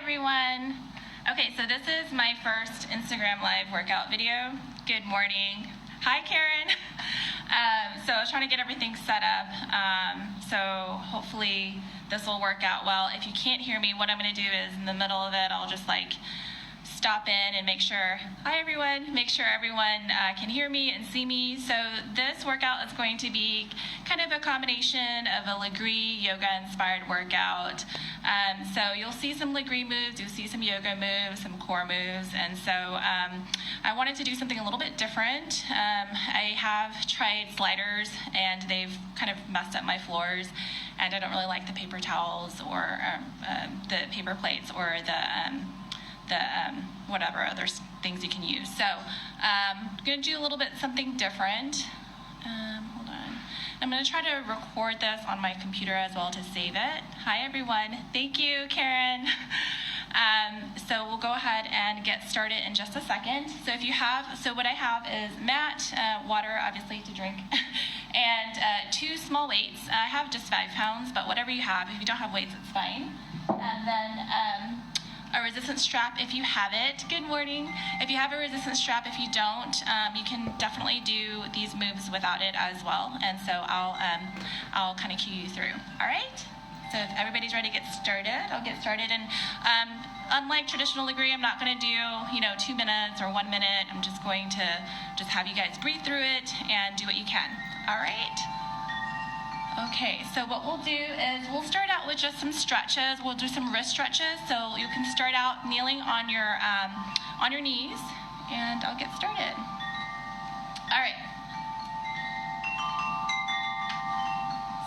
everyone. Okay, so this is my first Instagram Live workout video. Good morning. Hi, Karen. So I was trying to get everything set up. So hopefully this will work out well. If you can't hear me, what I'm going to do is in the middle of it, I'll just stop in and make sure, hi everyone, make sure everyone can hear me and see me. So this workout is going to be kind of a combination of a Legree yoga inspired workout. So you'll see some Legree moves, you'll see some yoga moves, some core moves, and so I wanted to do something a little bit different. I have tried sliders and they've kind of messed up my floors, and I don't really like the paper towels or the paper plates or the whatever other things you can use. So I'm going to do a little bit something different. Hold on. I'm going to try to record this on my computer as well to save it. Hi everyone. Thank you, Karen. So we'll go ahead and get started in just a second. So what I have is mat, water obviously to drink, and 2 small weights. I have just 5 pounds, but whatever you have. If you don't have weights, it's fine. And then a resistance strap if you have it. Good morning. If you have a resistance strap, if you don't, you can definitely do these moves without it as well. And so I'll kind of cue you through. All right? So if everybody's ready to get started, I'll get started. And unlike traditional Legree, I'm not going to do 2 minutes or 1 minute. I'm just going to have you guys breathe through it and do what you can. All right? Okay, so what we'll do is we'll start out with just some stretches. We'll do some wrist stretches. So you can start out kneeling on your knees, and I'll get started. All right.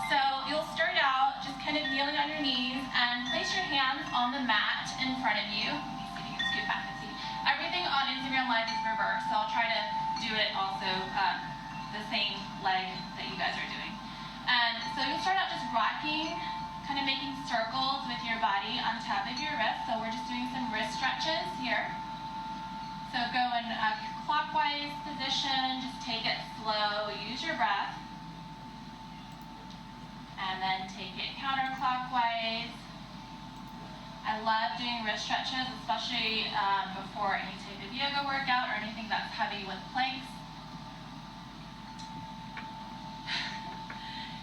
So you'll start out just kind of kneeling on your knees and place your hands on the mat in front of you. Let me see if you can scoot back and see. Everything on Instagram Live is reversed, so I'll try to do it also the same leg that you guys are doing. And so you'll start out just rocking, kind of making circles with your body on top of your wrist. So we're just doing some wrist stretches here. So go in a clockwise position, just take it slow, use your breath. And then take it counterclockwise. I love doing wrist stretches, especially before any type of yoga workout or anything that's heavy with planks.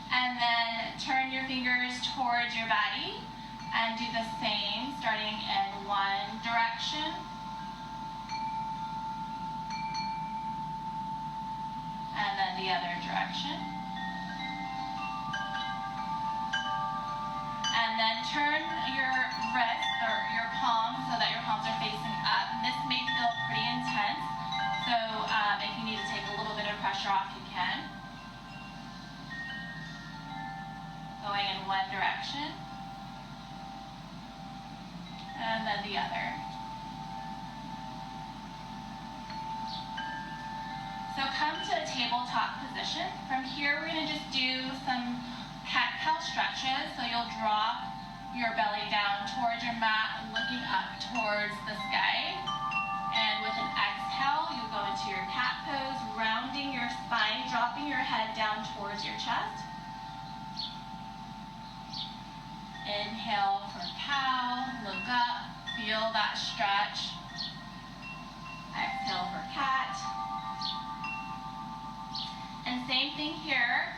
And then turn your fingers towards your body and do the same, starting in one direction. And then the other direction. And then turn your wrist or your palms so that your palms are facing up. And this may feel pretty intense, so if you need to take a little bit of pressure off, you can. Going in one direction, and then the other. So come to a tabletop position. From here, we're going to just do some cat-cow stretches. So you'll drop your belly down towards your mat, looking up towards the sky. And with an exhale, you'll go into your cat pose, rounding your spine, dropping your head down towards your chest. Inhale for cow, look up, feel that stretch. Exhale for cat. And same thing here,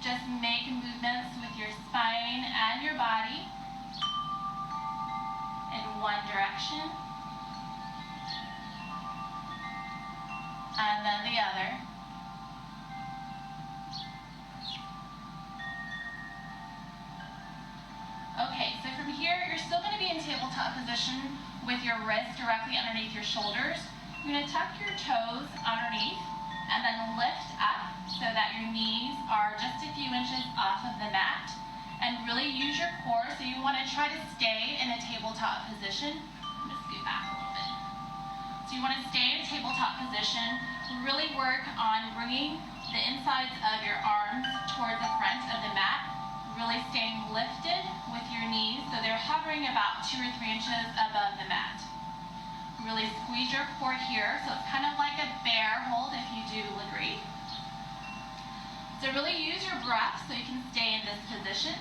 just make movements with your spine and your body in one direction. And then the other. Okay, so from here, you're still going to be in tabletop position with your wrist directly underneath your shoulders. You're going to tuck your toes underneath and then lift up so that your knees are just a few inches off of the mat. And really use your core, so you want to try to stay in a tabletop position. I'm going to scoot back a little bit. So you want to stay in a tabletop position. Really work on bringing the insides of your arms towards the front of the mat. Really staying lifted with your knees, so they're hovering about 2 or 3 inches above the mat. Really squeeze your core here, so it's kind of like a bear hold if you do Legree. So really use your breath so you can stay in this position.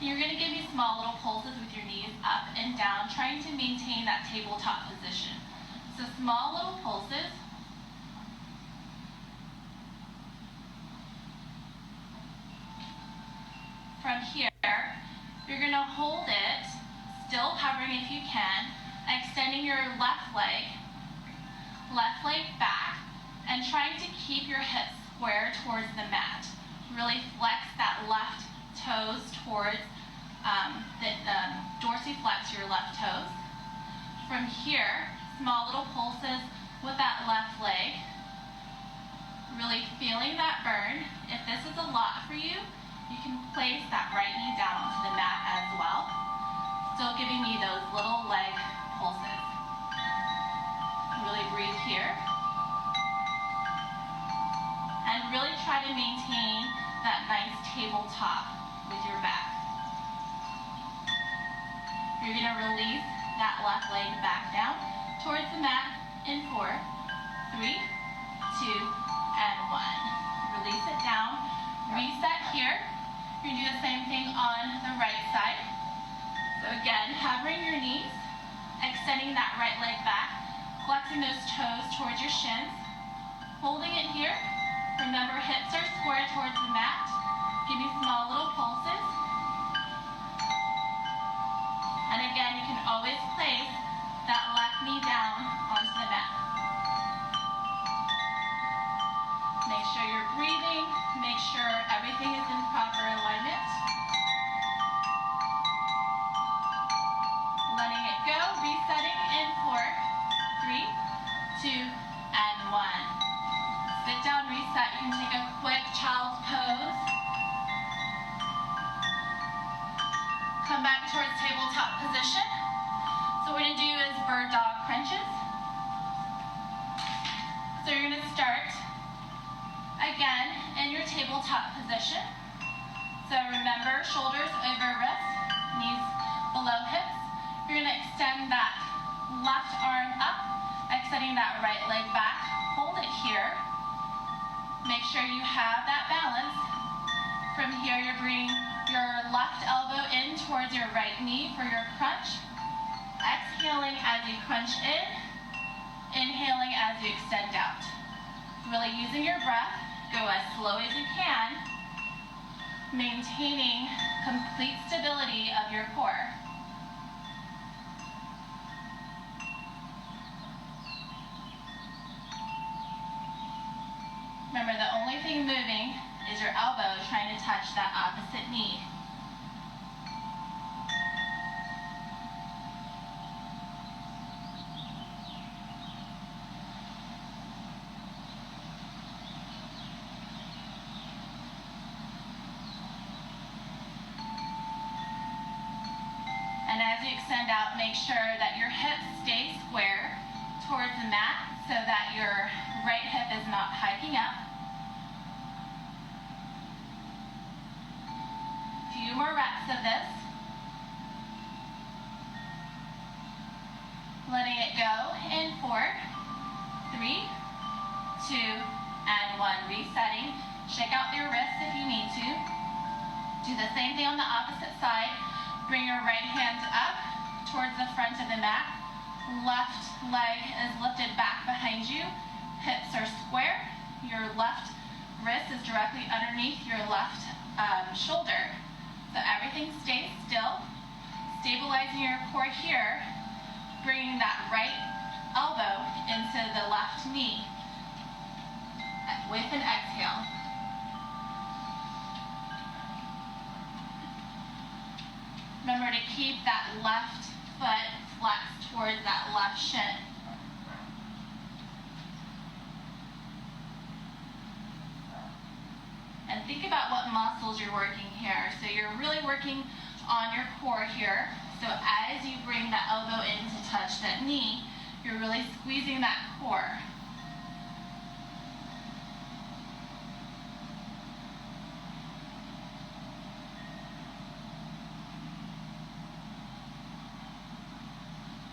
You're going to give me small little pulses with your knees up and down, trying to maintain that tabletop position. So small little pulses. From here, you're going to hold it, still hovering if you can, extending your left leg back, and trying to keep your hips square towards the mat. Really flex that left toes towards, dorsiflex your left toes. From here, small little pulses with that left leg, really feeling that burn. If this is a lot for you, you can place that right knee down onto the mat as well. Still giving me those little leg pulses. Really breathe here. And really try to maintain that nice tabletop with your back. You're going to release that left leg back down towards the mat in 4, 3, 2, and 1. Release it down. Reset here. You're going to do the same thing on the right side. So again, hovering your knees, extending that right leg back, flexing those toes towards your shins, holding it here. Remember, hips are square towards the mat. Give me small little pulses. And again, you can always place that left knee down onto the mat. Make sure you're breathing. Make sure everything is in proper alignment. Letting it go, resetting in 4, 3, 2, and 1. Sit down, reset. You can take a quick child's pose. Come back towards tabletop position. So what we're going to do is bird dog crunches. So you're going to start again in your tabletop position. So remember, shoulders over wrists, knees below hips. You're going to extend that left arm up, extending that right leg back. Hold it here. Make sure you have that balance. From here, you're bringing your left elbow in towards your right knee for your crunch. Exhaling as you crunch in. Inhaling as you extend out. Really using your breath. Go as slow as you can. Maintaining complete stability of your core. Remember, the only thing moving is your elbow trying to touch that opposite knee. And as you extend out, make sure that your hips stay square towards the mat so that your right hip is not hiking up. Few more reps of this. Letting it go in 4, 3, 2, and 1. Resetting. Shake out your wrists if you need to. Do the same thing on the opposite side. Bring your right hand up towards the front of the mat. Left leg is lifted back behind you. Hips are square. Your left wrist is directly underneath your left shoulder. So everything stays still. Stabilizing your core here. Bringing that right elbow into the left knee with an exhale. Remember to keep that left foot flexed towards that left shin. And think about what muscles you're working here. So you're really working on your core here. So as you bring that elbow in to touch that knee, you're really squeezing that core.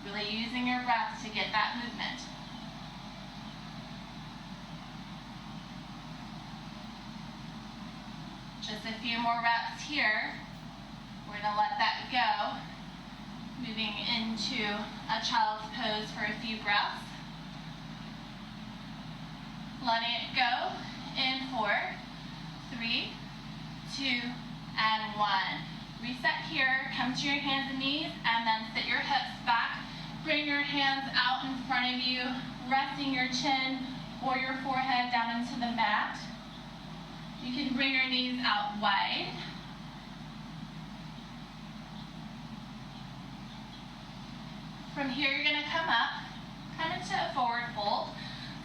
Really using your breath to get that movement. Just a few more reps here. We're gonna let that go. Moving into a child's pose for a few breaths. Letting it go in 4, 3, 2, and 1. Reset here, come to your hands and knees, and then sit your hips back. Bring your hands out in front of you, resting your chin or your forehead down into the mat. You can bring your knees out wide. From here, you're gonna come up, come into a forward fold.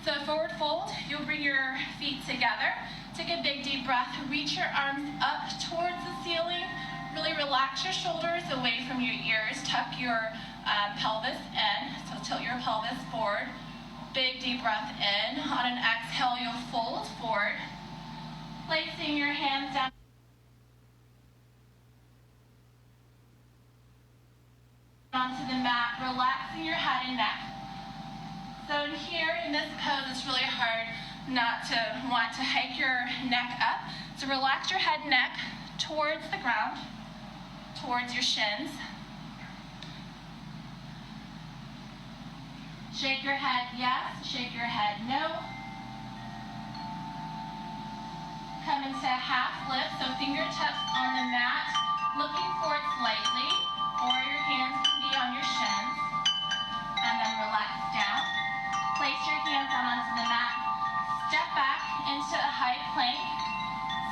So forward fold, you'll bring your feet together. Take a big deep breath, reach your arms up towards the ceiling. Really relax your shoulders away from your ears. Tuck your pelvis in, so tilt your pelvis forward. Big deep breath in. On an exhale, you'll fold forward. Placing your hands down onto the mat, relaxing your head and neck. So here in this pose, it's really hard not to want to hike your neck up. So relax your head and neck towards the ground, towards your shins. Shake your head yes, shake your head no. Come into a half lift, so fingertips on the mat, looking forward slightly, or your hands can be on your shins. And then relax down. Place your hands down onto the mat. Step back into a high plank.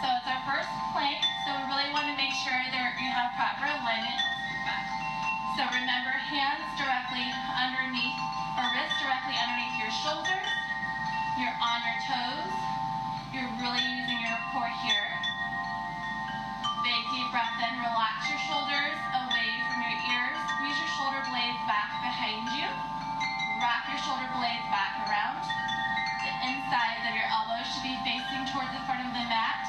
So it's our first plank, so we really want to make sure that you have proper alignment. So remember, hands directly underneath, or wrists directly underneath your shoulders. You're on your toes. You're really using your core here. Big deep breath in, relax your shoulders away from your ears. Squeeze your shoulder blades back behind you. Wrap your shoulder blades back around. The insides of your elbows should be facing towards the front of the mat.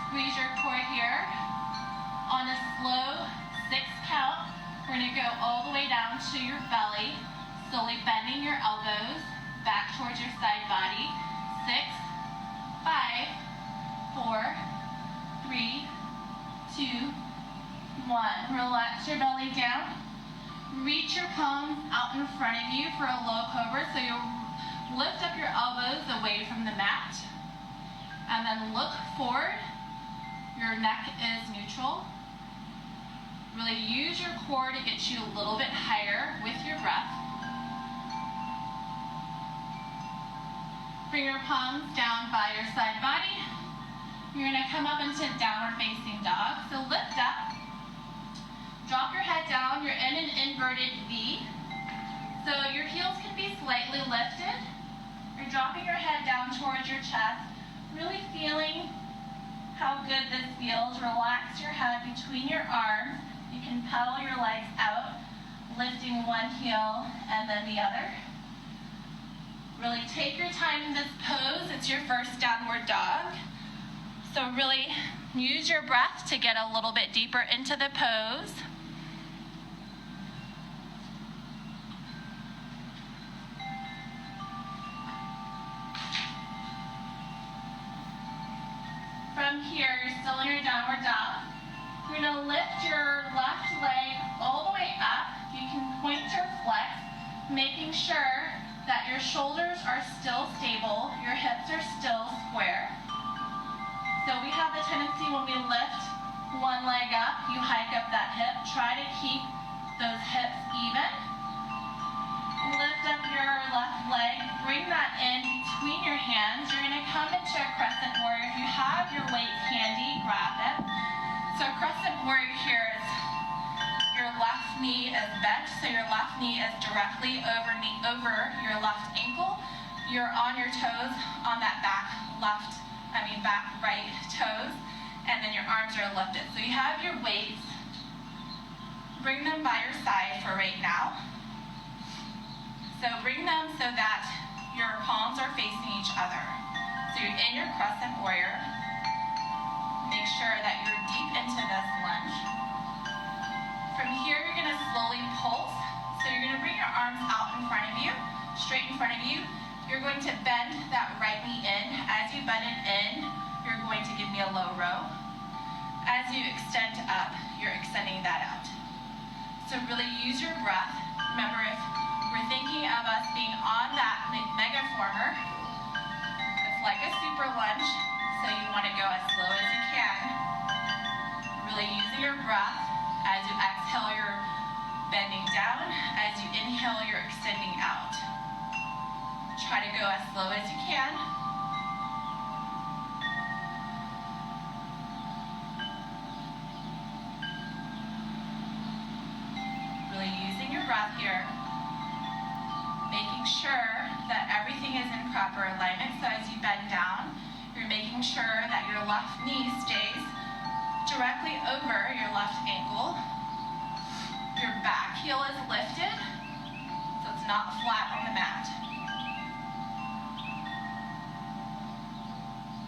Squeeze your core here. On a slow 6 count, we're gonna go all the way down to your belly, slowly bending your elbows back towards your side body. 6, 5, 4, 3, 2, 1. Relax your belly down. Reach your palms out in front of you for a low cobra. So you'll lift up your elbows away from the mat. And then look forward. Your neck is neutral. Really use your core to get you a little bit higher with your breath. Bring your palms down by your side body. You're gonna come up into downward facing dog. So lift up. Drop your head down. You're in an inverted V. So your heels can be slightly lifted. You're dropping your head down towards your chest. Really feeling how good this feels. Relax your head between your arms. You can pedal your legs out, lifting one heel and then the other. Really take your time in this pose. It's your first downward dog. So really use your breath to get a little bit deeper into the pose. From here, you're still in your downward dog. You're gonna lift your left leg all the way up. You can point or flex, making sure that your shoulders are still stable, your hips are still square. So we have the tendency when we lift one leg up, you hike up that hip. Try to keep those hips even. Lift up your left leg, bring that in between your hands. You're gonna come into a crescent warrior. If you have your weights handy, grab them. So crescent warrior here is your left knee is bent, so your left knee is directly over your left ankle. You're on your toes on that back right toes, and then your arms are lifted. So you have your weights. Bring them by your side for right now. So bring them so that your palms are facing each other. So you're in your crescent warrior. Make sure that you're deep into this lunge. From here, you're gonna slowly pulse. So you're gonna bring your arms out in front of you, straight in front of you. You're going to bend that right knee in. As you bend it in, you're going to give me a low row. As you extend up, your you're extending that out. So really use your breath. Remember, if we're thinking of us being on that mega former, it's like a super lunge, so you want to go as slow as you can. Really using your breath. As you exhale, you're bending down. As you inhale, you're extending out. Try to go as slow as you can. Really using your breath here. Making sure that everything is in proper alignment. So as you bend down, you're making sure that your left knee stays directly over your left ankle. Your back heel is lifted, so it's not flat on the mat.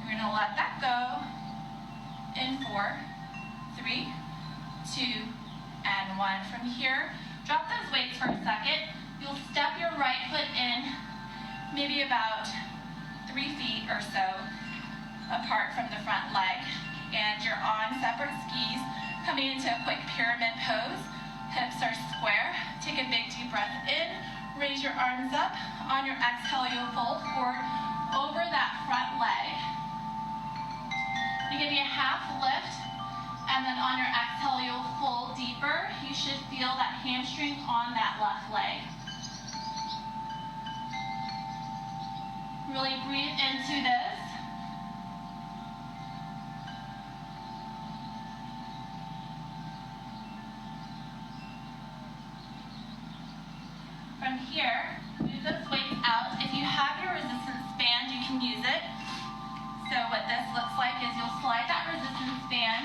You're going to let that go in 4, 3, 2, and 1. From here, drop those weights for a second. You'll step your right foot in maybe about 3 feet or so apart from the front leg. And you're on separate skis, coming into a quick pyramid pose. Hips are square. Take a big deep breath in. Raise your arms up. On your exhale, you'll fold forward over that front leg. You give me a half lift, and then on your exhale, you'll fold deeper. You should feel that hamstring on that left leg. Really breathe into this. From here, move those weights out. If you have your resistance band, you can use it. So what this looks like is you'll slide that resistance band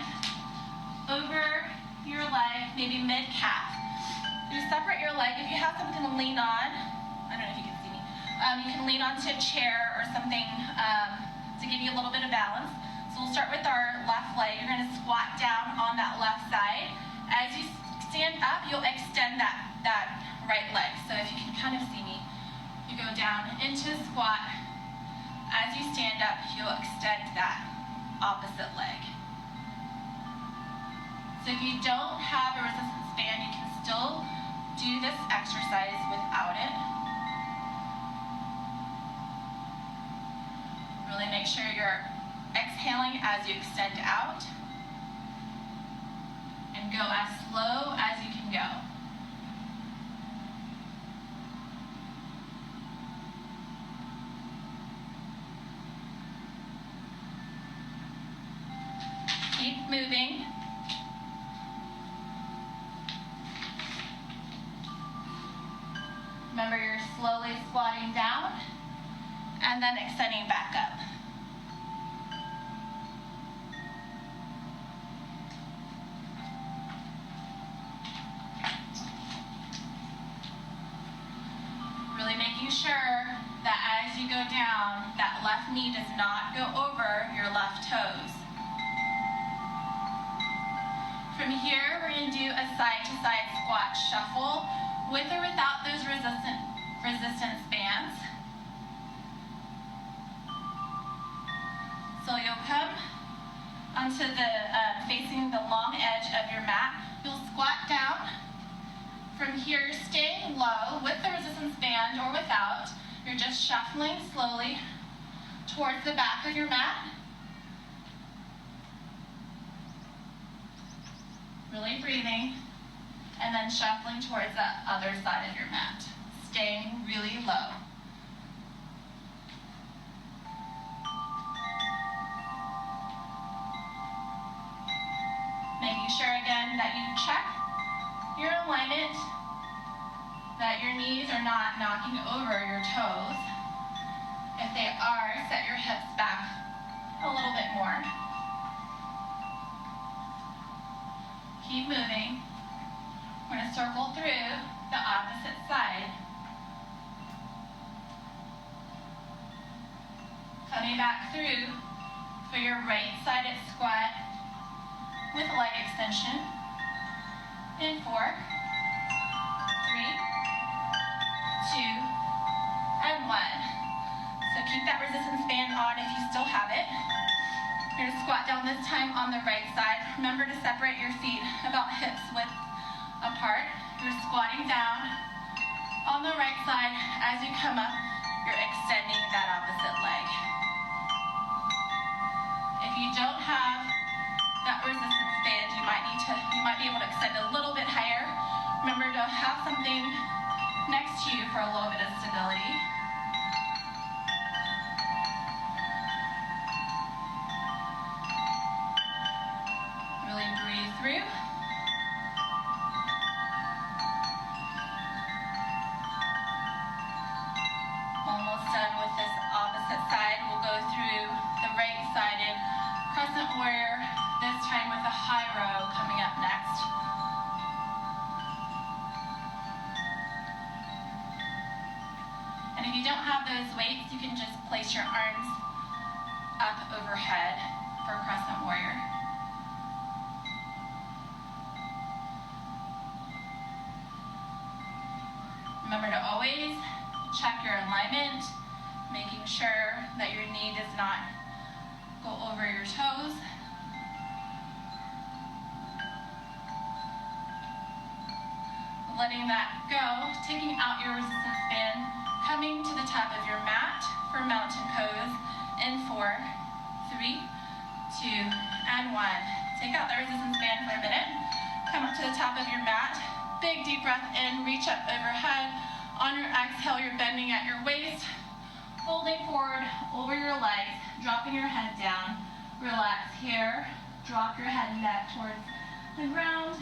over your leg, maybe mid-calf. You separate your leg. If you have something to lean on, I don't know if you can see me, you can lean onto a chair or something to give you a little bit of balance. So we'll start with our left leg. You're going to squat down on that left side. As you stand up, you'll extend that right leg. So if you can kind of see me, you go down into a squat. As you stand up, you'll extend that opposite leg. So if you don't have a resistance band, you can still do this exercise without it. Really make sure you're exhaling as you extend out. And go as slow as you can go. Keep moving. Remember, you're slowly squatting down and then extending back up. Really making sure that as you go down, that left knee does not go over your left toes. From here, we're going to do a side-to-side squat shuffle with or without those resistance bands. So you'll come onto the facing the long edge of your mat. You'll squat down. From here, staying low with the resistance band or without. You're just shuffling slowly towards the back of your mat. Really breathing, and then shuffling towards the other side of your mat, staying really low. Making sure again that you check your alignment, that your knees are not knocking over your toes. If they are, set your hips back a little bit more. Keep moving. We're going to circle through the opposite side. Coming back through for your right-sided squat with leg extension. In 4, 3, 2, and 1. So keep that resistance band on if you still have it. You're gonna squat down this time on the right side. Remember to separate your feet about hips width apart. You're squatting down on the right side. As you come up, you're extending that opposite leg. If you don't have that resistance band, you might be able to extend a little bit higher. Remember to have something next to you for a little bit of stability. Really breathe through. Almost done with this opposite side. We'll go through the right-sided crescent warrior, this time with a high row coming up next. And if you don't have those weights, you can just place your arms up overhead for crescent warrior. Remember to always check your alignment, making sure that your knee does not go over your toes. Letting that go, taking out your resistance band, coming to the top of your mat for mountain pose in 4, 3, 2, and 1. Take out the resistance band for a minute. Come up to the top of your mat. Big deep breath in, reach up overhead. On your exhale, you're bending at your waist, folding forward over your legs, dropping your head down. Relax here. Drop your head and neck towards the ground.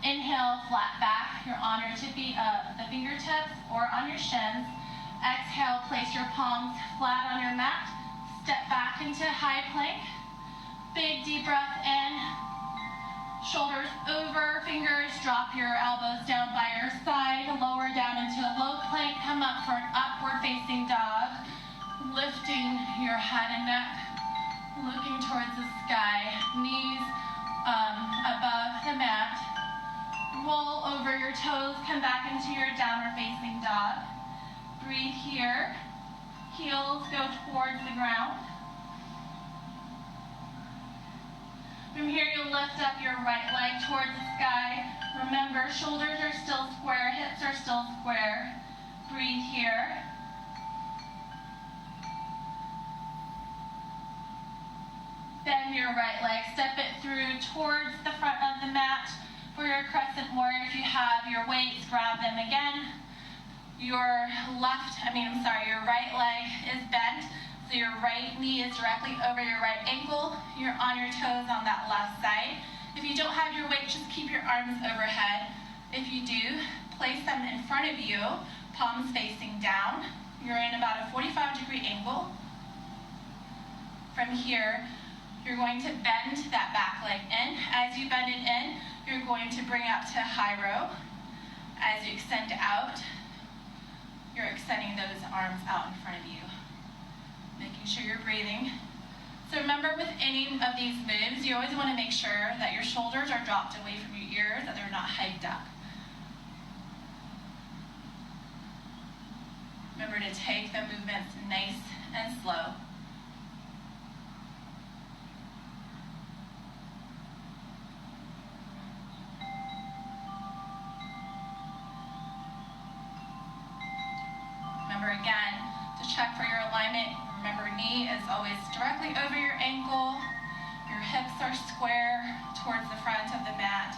Inhale, flat back. You're on your the fingertips or on your shins. Exhale, place your palms flat on your mat. Step back into high plank. Big deep breath in. Shoulders over, fingers, drop your elbows down by your side, lower down into a low plank, come up for an upward facing dog, lifting your head and neck, looking towards the sky, knees above the mat, roll over your toes, come back into your downward facing dog, breathe here, heels go towards the ground. From here, you'll lift up your right leg towards the sky. Remember, shoulders are still square, hips are still square. Breathe here. Bend your right leg, step it through towards the front of the mat. For your crescent warrior, if you have your weights, grab them again. Your right leg is bent. So your right knee is directly over your right ankle. You're on your toes on that left side. If you don't have your weight, just keep your arms overhead. If you do, place them in front of you, palms facing down. You're in about a 45-degree angle. From here, you're going to bend that back leg in. As you bend it in, you're going to bring up to high row. As you extend out, you're extending those arms out in front of you, making sure you're breathing. So remember, with any of these moves, you always want to make sure that your shoulders are dropped away from your ears, that they're not hiked up. Remember to take the movements nice and slow. Remember again, to check for your alignment, remember knee is always directly over your ankle. Your hips are square towards the front of the mat.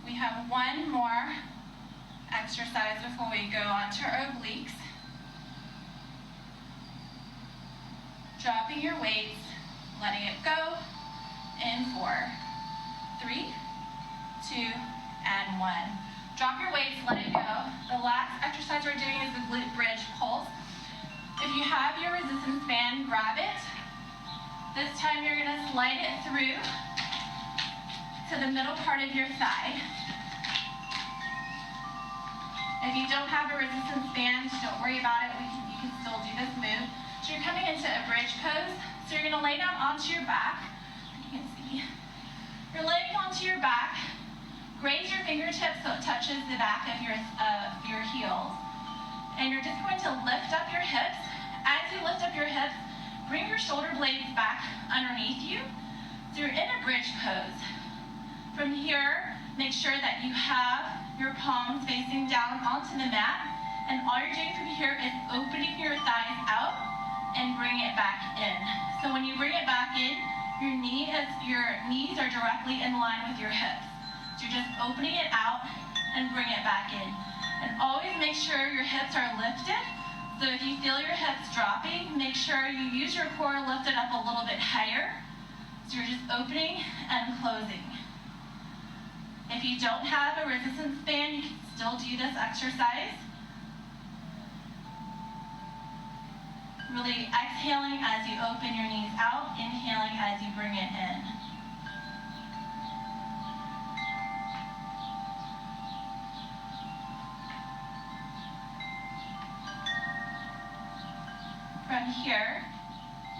We have one more exercise before we go on to our obliques. Dropping your weights, letting it go in 4, 3, 2, and 1. Drop your weights, let it go. The last exercise we're doing is the glute bridge pulse. If you have your resistance band, grab it. This time you're going to slide it through to the middle part of your thigh. If you don't have a resistance band, don't worry about it. You can still do this move. So you're coming into a bridge pose. So you're gonna lay down onto your back. You can see. You're laying onto your back. Raise your fingertips so it touches the back of your heels. And you're just going to lift up your hips. As you lift up your hips, bring your shoulder blades back underneath you. So you're in a bridge pose. From here, make sure that you have your palms facing down onto the mat. And all you're doing from here is opening your thighs out and bring it back in. So when you bring it back in, your knees are directly in line with your hips. So you're just opening it out and bring it back in. And always make sure your hips are lifted. So if you feel your hips dropping, make sure you use your core lifted up a little bit higher. So you're just opening and closing. If you don't have a resistance band, you can still do this exercise. Really exhaling as you open your knees out, inhaling as you bring it in. From here,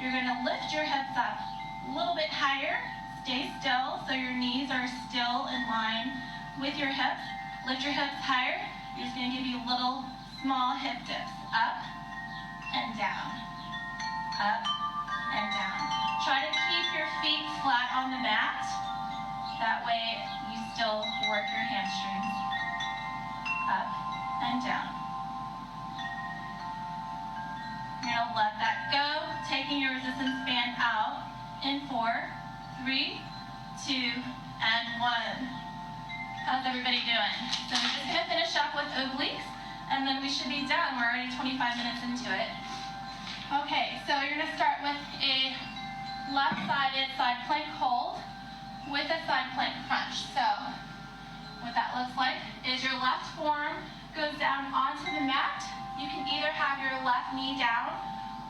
you're going to lift your hips up a little bit higher. Stay still so your knees are still in line with your hips. Lift your hips higher. You're just going to give you little small hip dips. Up and down. Up and down. Try to keep your feet flat on the mat. That way you still work your hamstrings. Up and down. You're going to let that go, taking your resistance band out in 4, 3, 2, and 1. How's everybody doing? So we're just going to finish up with obliques, and then we should be done. We're already 25 minutes into it. Okay, so you're going to start with a left-sided side plank hold with a side plank crunch. So what that looks like is your left forearm goes down onto the mat. You can either have your left knee down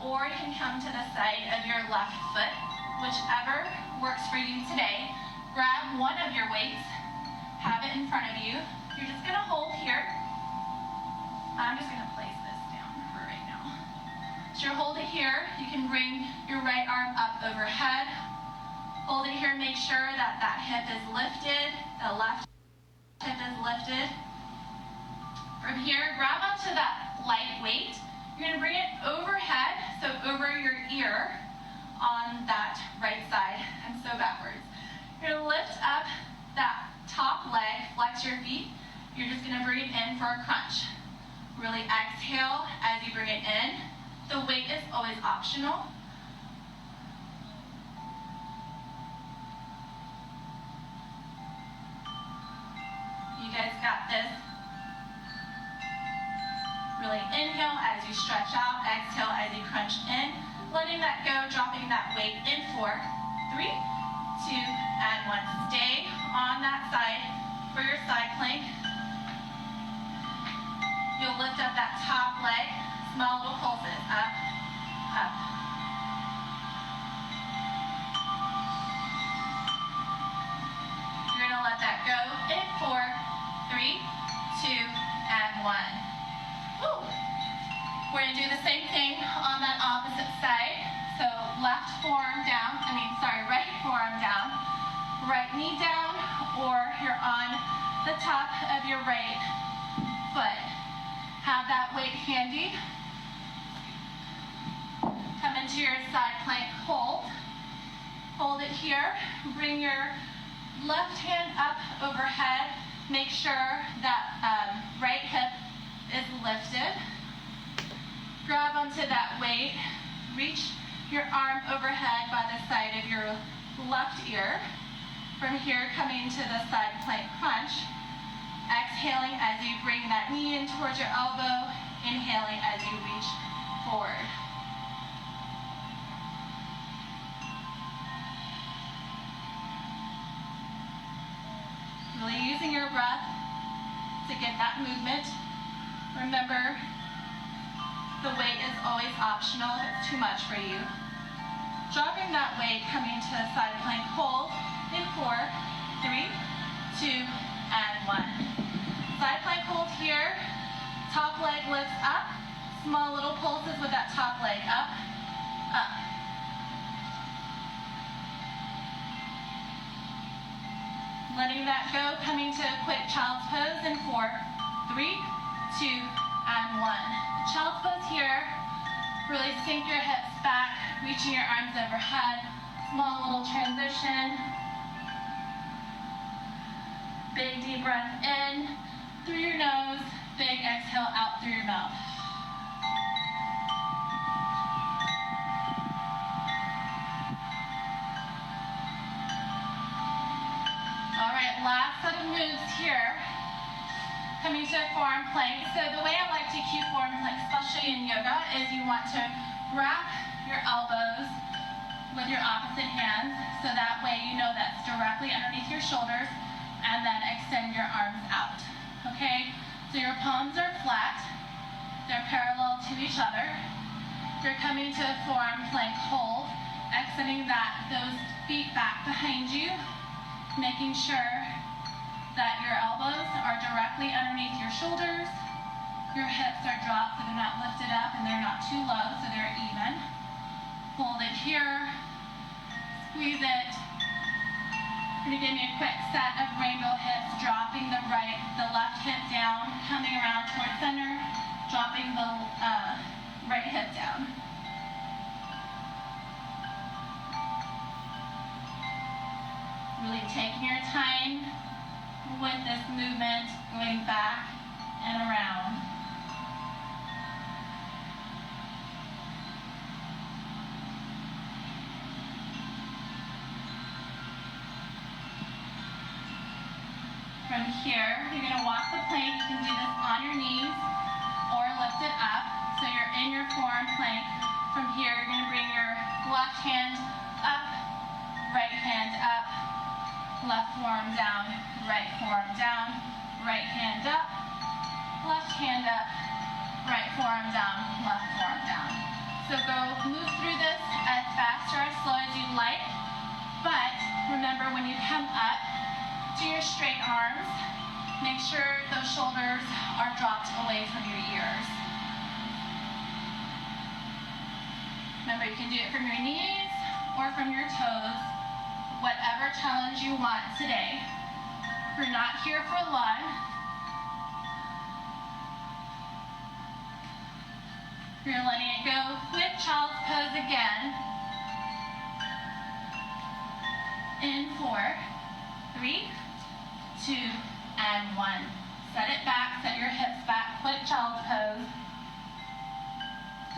or you can come to the side of your left foot, whichever works for you today. Grab one of your weights, have it in front of you. You're just gonna hold here. I'm just gonna place this down for right now. So you're holding here. You can bring your right arm up overhead. Hold it here, make sure that that hip is lifted, the left hip is lifted. From here, grab onto that light weight. You're going to bring it overhead, so over your ear on that right side, and so backwards. You're going to lift up that top leg, flex your feet. You're just going to bring it in for a crunch. Really exhale as you bring it in. The weight is always optional. You guys got this. Really inhale as you stretch out, exhale as you crunch in, letting that go, dropping that weight in 4, 3, 2, and 1. Stay on that side for your side plank. You'll lift up that top leg, small little pulses, up, up. You're gonna let that go in 4, 3, 2, and 1. Woo. We're going to do the same thing on that opposite side. So right forearm down, right knee down, or you're on the top of your right foot. Have that weight handy. Come into your side plank hold. Hold it here. Bring your left hand up overhead. Make sure that right hip is lifted. Grab onto that weight. Reach your arm overhead by the side of your left ear. From here, coming to the side plank crunch. Exhaling as you bring that knee in towards your elbow. Inhaling as you reach forward. Really using your breath to get that movement. Remember, the weight is always optional if it's too much for you. Dropping that weight, coming to the side plank hold in 4, 3, 2, and 1. Side plank hold here. Top leg lifts up. Small little pulses with that top leg up Letting that go, coming to a quick child's pose in 4, 3, 2, and 1. Child's pose here. Really sink your hips back, reaching your arms overhead. Small little transition. Big deep breath in through your nose. Big exhale out through your mouth. All right, last set of moves here. Coming to a forearm plank. So the way I like to cue forearm plank, especially in yoga, is you want to wrap your elbows with your opposite hands, so that way you know that's directly underneath your shoulders, and then extend your arms out. Okay? So your palms are flat. They're parallel to each other. You're coming to a forearm plank hold, exiting those feet back behind you, making sure that your elbows are directly underneath your shoulders. Your hips are dropped so they're not lifted up and they're not too low so they're even. Hold it here. Squeeze it. You're going to give me a quick set of rainbow hips, dropping the left hip down, coming around towards center, dropping the right hip down. Really taking your time with this movement, going back and around. From here, you're going to walk the plank. You can do this on your knees or lift it up. So you're in your forearm plank. From here, you're going to bring your left hand up, right hand up, left forearm down, right forearm down, right hand up, left hand up, right forearm down, left forearm down. So move through this as fast or as slow as you like, but remember when you come up to your straight arms, make sure those shoulders are dropped away from your ears. Remember, you can do it from your knees or from your toes. Whatever challenge you want today. We're not here for long. You're letting it go. Quick child's pose again. In 4, 3, 2, and 1. Set it back, set your hips back. Quick child's pose.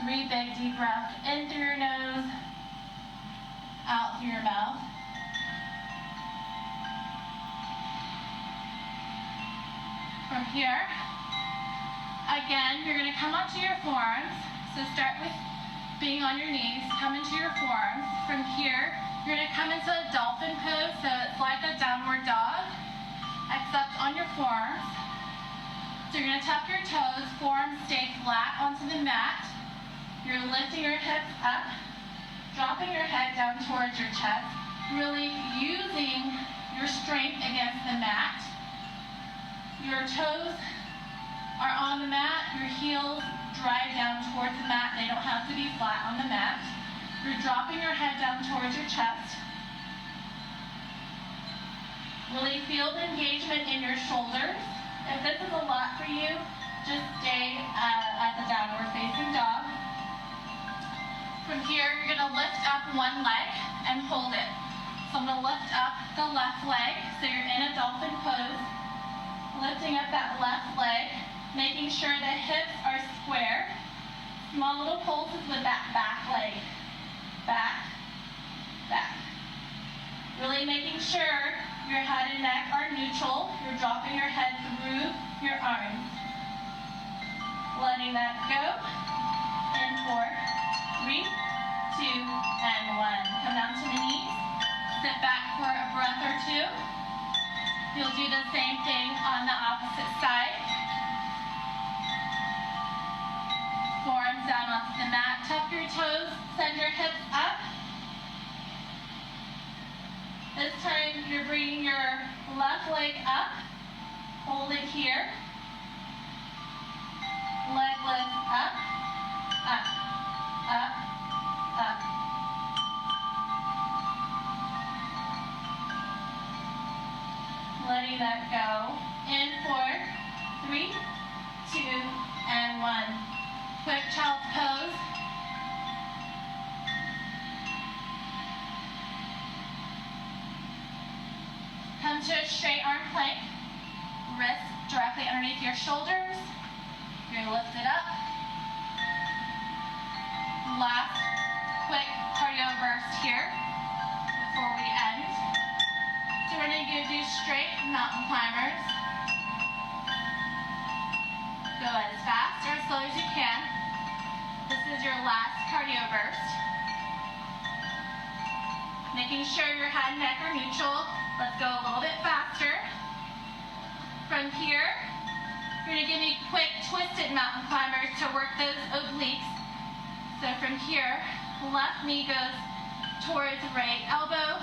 3 big deep breaths in through your nose, out through your mouth. From here, again, you're going to come onto your forearms. So start with being on your knees, come into your forearms. From here, you're going to come into a dolphin pose, so it's like a downward dog, except on your forearms. So you're going to tuck your toes, forearms stay flat onto the mat. You're lifting your hips up, dropping your head down towards your chest, really using your strength against the mat. Your toes are on the mat, your heels drive down towards the mat. They don't have to be flat on the mat. You're dropping your head down towards your chest. Really feel the engagement in your shoulders. If this is a lot for you, just stay at the downward facing dog. From here, you're going to lift up one leg and hold it. So I'm going to lift up the left leg, so you're in a dolphin pose. Lifting up that left leg, making sure the hips are square. Small little pulses with that back leg. Back, back. Really making sure your head and neck are neutral. You're dropping your head through your arms. Letting that go. In 4, 3, 2, and 1. Come down to the knees. Sit back for a breath or two. You'll do the same thing on the opposite side. Forearms down onto the mat. Tuck your toes. Send your hips up. This time you're bringing your left leg up. Hold it here. Leg lifts up, up, up, up. let go. In 4, 3, 2, and 1. Quick child's pose. Come to a straight arm plank. Wrists directly underneath your shoulders. You're going to lift it up. Last quick cardio burst here before we end. So we're going to do straight mountain climbers. Go as fast or as slow as you can. This is your last cardio burst. Making sure your head and neck are neutral. Let's go a little bit faster. From here, you're going to give me quick twisted mountain climbers to work those obliques. So from here, left knee goes towards right elbow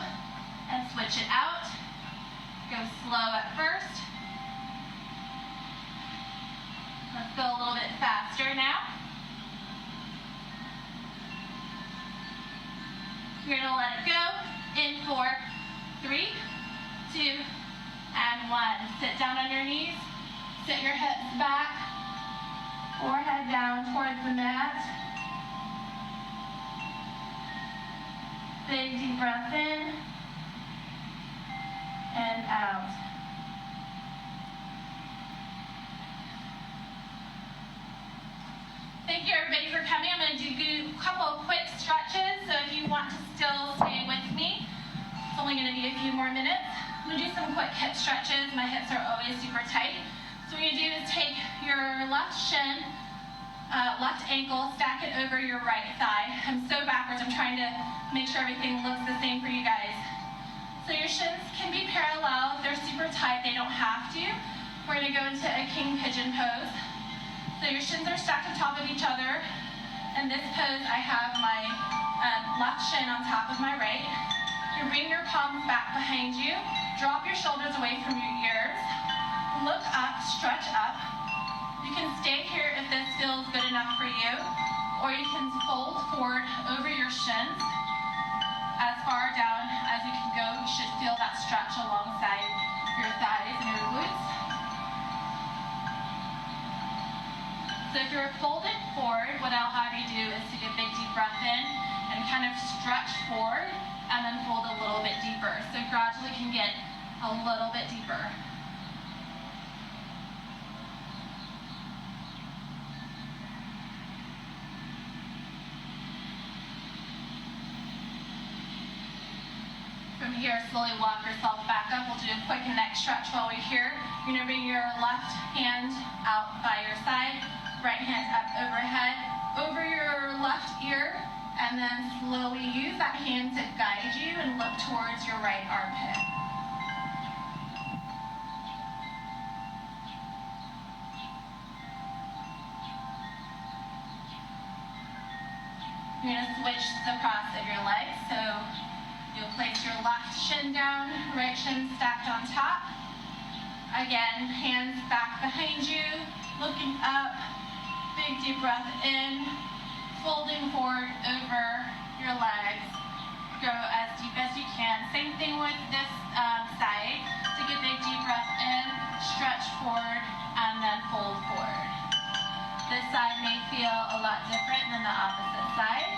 and switch it out. Go slow at first. Let's go a little bit faster now. You're going to let it go. In 4, 3, 2, and 1. Sit down on your knees. Sit your hips back. Forehead down towards the mat. Big deep breath in and out. Thank you everybody for coming. I'm going to do a couple of quick stretches, so if you want to still stay with me, it's only going to be a few more minutes. I'm going to do some quick hip stretches. My hips are always super tight. So what you're going to do is take your left shin, left ankle, stack it over your right thigh. I'm so backwards. I'm trying to make sure everything looks the same for you guys. So your shins can be parallel. If they're super tight, they don't have to. We're going to go into a king pigeon pose. So your shins are stacked on top of each other. In this pose, I have my left shin on top of my right. You bring your palms back behind you. Drop your shoulders away from your ears. Look up, stretch up. You can stay here if this feels good enough for you, or you can fold forward over your shins as far down as you can go. You should feel that stretch alongside your thighs and your glutes. So if you're folded forward, what I'll have you do is take a big deep breath in and kind of stretch forward and then fold a little bit deeper. So gradually can get a little bit deeper. From here, slowly walk yourself back up. We'll do a quick neck stretch while we're here. You're going to bring your left hand out by your side, right hand up overhead, over your left ear, and then slowly use that hand to guide you and look towards your right armpit. You're going to switch the cross of your legs. So you'll place your left shin down, right shin stacked on top. Again, hands back behind you, looking up, big deep breath in, folding forward over your legs. Go as deep as you can. Same thing with this side. Take a big deep breath in, stretch forward, and then fold forward. This side may feel a lot different than the opposite side.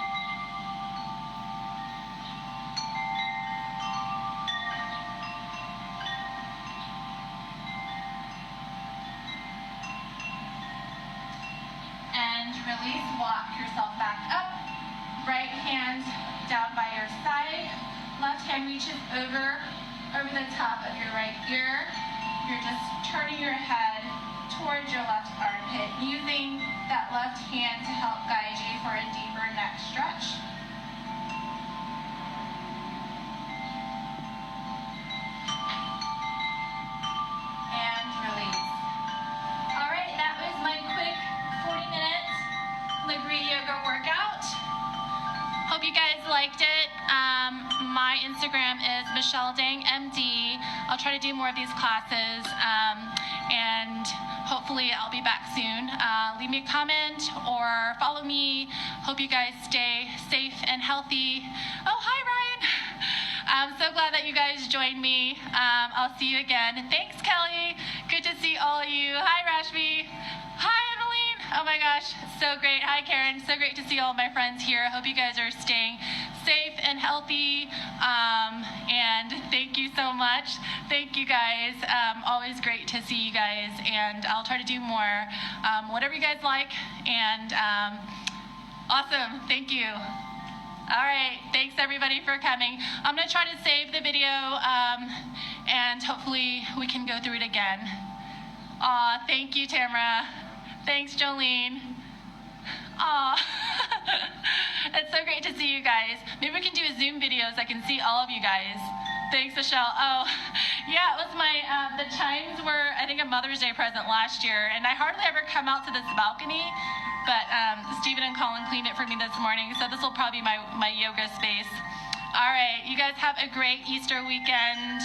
And release, walk yourself back up. Right hand down by your side. Left hand reaches over the top of your right ear. You're just turning your head towards your left armpit, using that left hand to help guide you for a deeper neck stretch. And release. All right, that was my quick 40-minute Legree yoga workout. Hope you guys liked it. My Instagram is Michelle Dang MD. I'll try to do more of these classes, and hopefully I'll be back soon. Leave me a comment or follow me. Hope you guys stay safe and healthy. Oh, hi, Ryan. I'm so glad that you guys joined me. I'll see you again. Thanks, Kelly. Good to see all of you. Hi, Rashmi. Hi, Emeline. Oh my gosh, so great. Hi, Karen. So great to see all of my friends here. I hope you guys are staying safe and healthy. And thank you so much. Thank you guys. Always great to see you guys. And I'll try to do more, whatever you guys like. And awesome. Thank you. All right, thanks everybody for coming. I'm gonna try to save the video and hopefully we can go through it again. Aw, thank you, Tamara. Thanks, Jolene. Aw, it's so great to see you guys. Maybe we can do a Zoom video so I can see all of you guys. Thanks, Michelle. Oh, yeah, it was my, the chimes were, I think, a Mother's Day present last year, and I hardly ever come out to this balcony. But Stephen and Colin cleaned it for me this morning, so this will probably be my yoga space. All right, you guys have a great Easter weekend.